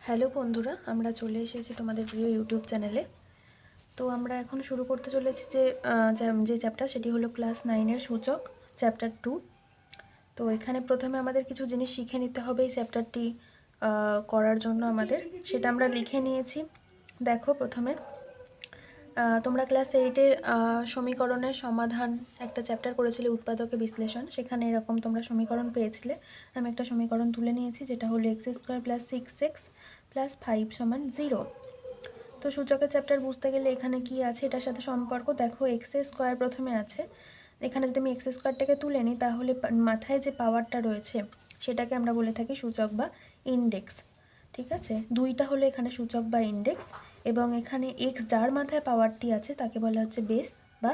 Hello বন্ধুরা, আমরা চলে এসেছি তোমাদের প্রিয় ইউটিউব চ্যানেলে। তো আমরা এখন শুরু করতে চলেছি যে চ্যাপ্টার, সেটি হলো ক্লাস 9-এর সূচক চ্যাপ্টার 2। তো এখানে প্রথমে আমাদের কিছু জিনিস শিখে নিতে হবে এই চ্যাপ্টারটি করার জন্য আমাদের, সেটা আমরা লিখে নিয়েছি। দেখো, প্রথমে তোমরা ক্লাস 8-এ সমীকরণের সমাধান একটা চ্যাপ্টার করেছিলে, উৎপাদকে বিশ্লেষণ। সেখানে এরকম তোমরা সমীকরণ পেয়েছিলে। আমি একটা সমীকরণ তুলে নিয়েছি, যেটা হলো x² + 6x + 5 = 0। তো সূচকের চ্যাপ্টার বুঝতে গেলে এখানে কি আছে এটার সাথে সম্পর্ক দেখো। x² প্রথমে আছে, এখানে যদি আমি x² তুলে নিই তাহলে মাথায় যে পাওয়ারটা রয়েছে সেটাকে আমরা বলে থাকি সূচক বা ইন্ডেক্স। ঠিক আছে, দুইটা হলো এখানে সূচক বা ইন্ডেক্স, এবং এখানে x যার মাথায় পাওয়ারটি আছে তাকে বলা হচ্ছে বেস বা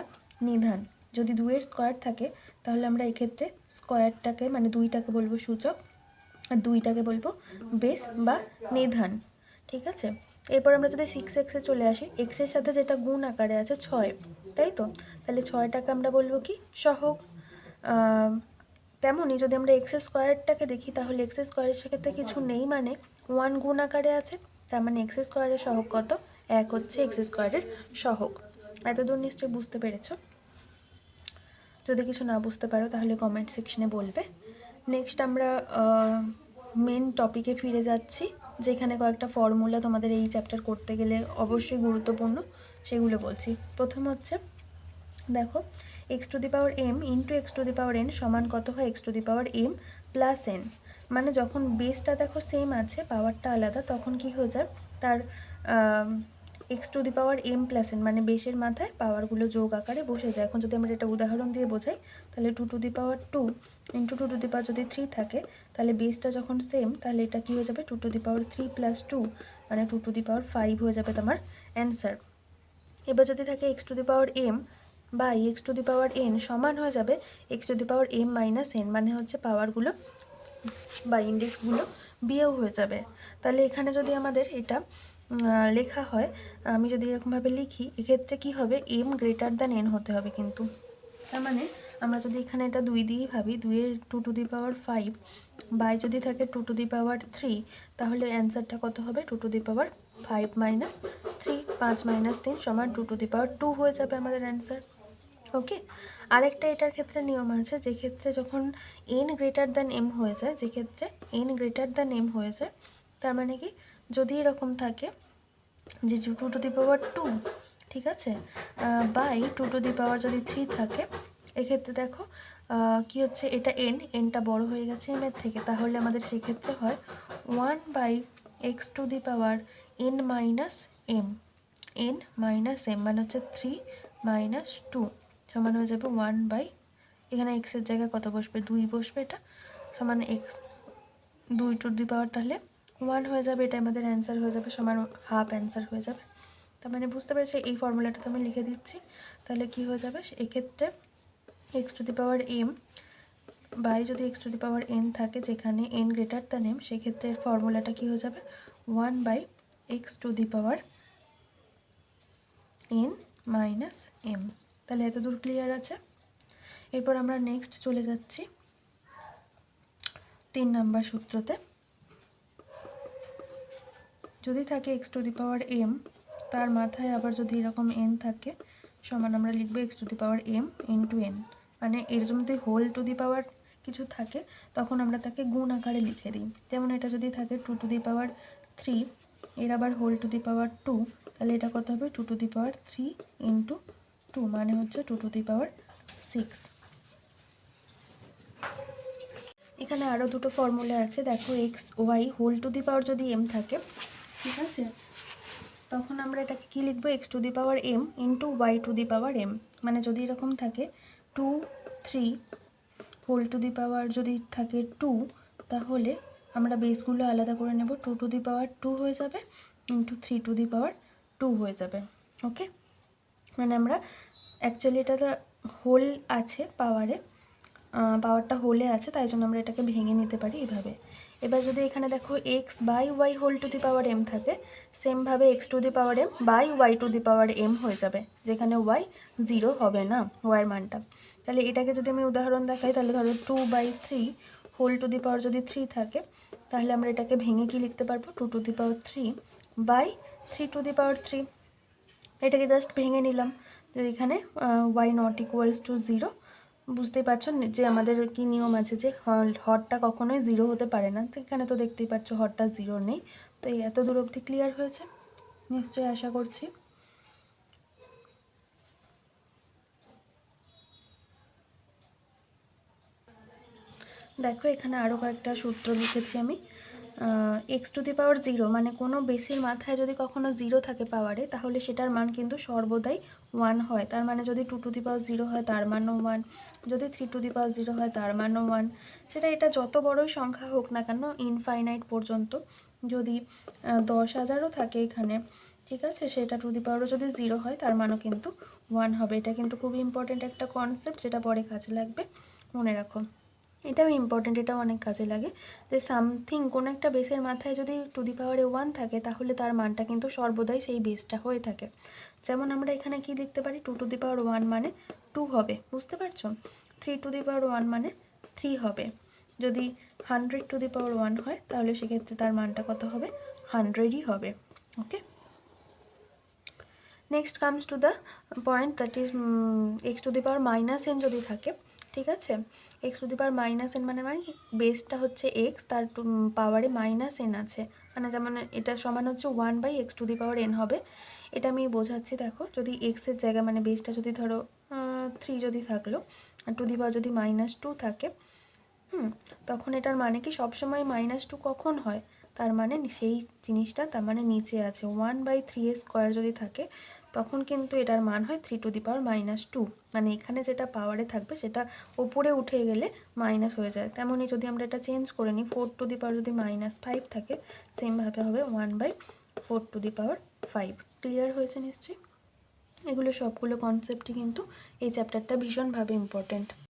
নিধান। যদি 2-এর স্কোয়ার থাকে তাহলে আমরা এক্ষেত্রে স্কোয়ারটাকে মানে 2টাকে বলবো সূচক আর 2টাকে বলবো বেস বা নিধান। ঠিক আছে, এরপর আমরা যদি 6x-এ চলে আসি, এক্সের সাথে যেটা গুণ আকারে আছে 6, তাই তো? তাহলে 6টাকে আমরা বলবো কি সহগ। তেমনই যদি আমরা x² দেখি তাহলে x² সেক্ষেত্রে কিছু নেই, মানে 1 গুণ আকারে আছে, তার মানে x² সহগ কত? 1 হচ্ছে x² সহগ। এতদূর নিশ্চয়ই বুঝতে পেরেছো। যদি কিছু না বুঝতে পারো তাহলে কমেন্ট সেকশনে বলবে। নেক্সট আমরা মেন টপিকে ফিরে যাচ্ছি, যেখানে কয়েকটা ফর্মুলা তোমাদের এই চ্যাপ্টার করতে গেলে অবশ্যই গুরুত্বপূর্ণ, সেগুলো বলছি। প্রথম হচ্ছে দেখো, x⁴m × x⁴n সমান কত হয়? x⁴m + n। মানে যখন বেসটা দেখো সেম আছে, পাওয়ারটা আলাদা, তখন কি হয়ে যায়? তার x⁴m + n মানে বেসের মাথায় পাওয়ারগুলো যোগ আকারে বসে যায়। এখন যদি আমরা এটা উদাহরণ দিয়ে বোঝাই তাহলে 2⁴ × 2⁴ যদি 3 থাকে, তাহলে বেসটা যখন সেম তাহলে এটা কি হয়ে যাবে? 2⁵ + 2 মানে 2⁵ হয়ে যাবে তোমার অ্যান্সার। এবার যদি থাকে x⁴m বা x⁴n সমান হয়ে যাবে x⁴m - n, মানে হচ্ছে পাওয়ারগুলো বা ইন্ডেক্সগুলো বিয়োগ হয়ে যাবে। তাহলে এখানে যদি আমাদের এটা লেখা হয়, আমি যদি এরকমভাবে লিখি, এক্ষেত্রে কি হবে? m > n হতে হবে কিন্তু। তার মানে আমরা যদি এখানে এটা 2 দিয়েই ভাবি, 2-এর 2⁵ বাই যদি থাকে 2⁵, তাহলে অ্যান্সারটা কত হবে? 2⁵ - 3 5 - 3 = 2⁵2 হয়ে যাবে আমাদের অ্যান্সার। ওকে, আরেকটা এটার ক্ষেত্রে নিয়ম আছে, যে ক্ষেত্রে যখন n > m হয়ে যায়, যে ক্ষেত্রে n > m হয়ে যায়, তার মানে কি, যদি এরকম থাকে যে 2⁵2, ঠিক আছে, বাই 2⁵ যদি 3 থাকে, এক্ষেত্রে দেখো কি হচ্ছে, এটা nটা বড় হয়ে গেছে m এর থেকে, তাহলে আমাদের সেক্ষেত্রে হয় 1/x⁴n - m, n - m মানে হচ্ছে 3 - 2 সমান হয়ে যাবে 1/, এখানে x এর জায়গায় কত বসবে? 2 বসবে, এটা সমান x 2⁵, তাহলে 1 হয়ে যাবে, এটা আমাদের অ্যান্সার হয়ে যাবে, সমান হাফ অ্যান্সার হয়ে যাবে। তার মানে বুঝতে পেরেছি, এই ফর্মুলাটা তো আমি লিখে দিচ্ছি। তাহলে কি হয়ে যাবে এক্ষেত্রে? x⁴m বাই যদি x⁴n থাকে, যেখানে n > m, সেক্ষেত্রে ফর্মুলাটা কি হয়ে যাবে? 1/x⁴n - m। তাহলে এতদূর ক্লিয়ার আছে? এরপর আমরা নেক্সট চলে যাচ্ছি 3 নম্বর সূত্রতে। যদি থাকে x⁴m, তার মাথায় আবার যদি এরকম n থাকে, সমান আমরা লিখবো x⁴m × n। মানে এর যদি হোল টু দি পাওয়ার কিছু থাকে তখন আমরা তাকে গুণ আকারে লিখে দিই। যেমন এটা যদি থাকে 2⁵, এর আবার হোল টু দি পাওয়ার 2, তাহলে এটা কত হবে? 2⁵3 × 2 মানে হচ্ছে 2⁶। এখানে আরও দুটো ফর্মুলা আছে, দেখো y হোল টু দি পাওয়ার যদি m থাকে, ঠিক আছে, তখন আমরা এটাকে কি লিখবো? x⁴m × y⁴m। মানে যদি এরকম থাকে 2 3 হোল টু দি পাওয়ার যদি থাকে 2, তাহলে আমরা বেসগুলো আলাদা করে নেব, 2⁵2 হয়ে যাবে × 3⁵2 হয়ে যাবে। ওকে, মানে আমরা অ্যাকচুয়ালি এটা হোল আছে পাওয়ারটা হোলে আছে, তাই জন্য আমরা এটাকে ভেঙে নিতে পারি এভাবে। এবার যদি এখানে দেখো x/y whole to the power m থাকে, সেমভাবে x⁴m বাই y⁴m হয়ে যাবে, যেখানে y 0 হবে না, y এর মানটা। তাহলে এটাকে যদি আমি উদাহরণ দেখাই, তাহলে ধরো 2/3 হোল টু দি পাওয়ার যদি 3 থাকে, তাহলে আমরা এটাকে ভেঙে কি লিখতে পারবো, 2 to the power 3 by 3 to the power 3। এটাকে জাস্ট ভেঙে নিলাম যে এখানে y নট ইকুয়ালস টু 0। বুঝতেই পারছো যে আমাদের কি নিয়ম আছে যে হরটা কখনোই 0 হতে পারে না। তো এখানে তো দেখতেই পাচ্ছ হরটা 0 নেই। তো এই এত দূর অবধি ক্লিয়ার হয়েছে নিশ্চয়ই, আশা করছি। দেখো এখানে আরও কয়েকটা সূত্র লিখেছি আমি। এক্স টু দি পাওয়ার 0 মানে কোনো বেসের মাথায় যদি কখনো 0 থাকে পাওয়ারে, তাহলে সেটার মান কিন্তু সর্বদাই 1 হয়। তার মানে যদি 2 টু দি পাওয়ার 0 হয় তার মানও 1, যদি 3 টু দি পাওয়ার 0 হয় তার মানও 1। সেটা এটা যত বড়ই সংখ্যা হোক না কেন, ইনফাইনাইট পর্যন্ত, যদি 10,000ও থাকে এখানে, ঠিক আছে, সেটা টু দি পাওয়ারও যদি 0 হয় তার মানও কিন্তু 1 হবে। এটা কিন্তু খুবই ইম্পর্টেন্ট একটা কনসেপ্ট, যেটা পরে কাজে লাগবে, মনে রাখো। এটাও ইম্পর্টেন্ট, এটাও অনেক কাজে লাগে, যে সামথিং কোনো একটা বেসের মাথায় যদি টু দি পাওয়ারে 1 থাকে তাহলে তার মানটা কিন্তু সর্বদাই সেই বেসটা হয়ে থাকে। যেমন আমরা এখানে কি লিখতে পারি, 2 টু দি পাওয়ার 1 মানে 2 হবে, বুঝতে পারছো। 3 টু দি পাওয়ার 1 মানে 3 হবে। যদি 100 টু দি পাওয়ার 1 হয় তাহলে সেক্ষেত্রে তার মানটা কত হবে, 100ই হবে। Okay, next comes to the point, that is x to the power minus n যদি থাকে, ঠিক আছে, x to the power minus n মানে বেসটা হচ্ছে এক্স, তার পাওয়ারে মাইনাস এন আছে, মানে যেমন এটা সমান হচ্ছে 1 by x to the power n হবে। এটা আমি বোঝাচ্ছি, দেখো যদি এক্সের জায়গা মানে বেসটা যদি ধরো 3 যদি থাকলো, আর টু দি পাওয়ার যদি -2 থাকে, তখন এটার মানে কি সবসময় -2 কখন হয়, তার মানে সেই জিনিসটা তার মানে নিচে আছে। 1/3 যদি থাকে তখন কিন্তু এটার মান হয় 3 টু দি পাওয়ার -2, মানে এখানে যেটা পাওয়ারে থাকবে সেটা ওপরে উঠে গেলে মাইনাস হয়ে যায়। তেমনই যদি আমরা এটা চেঞ্জ করে নিই, 4 টু দি পাওয়ার যদি -5 থাকে, সেমভাবে হবে 1/4 টু দি পাওয়ার 5। ক্লিয়ার হয়েছে নিশ্চয়ই? এগুলো সবগুলো কনসেপ্টই কিন্তু এই চ্যাপ্টারটা ভীষণভাবে ইম্পর্ট্যান্ট।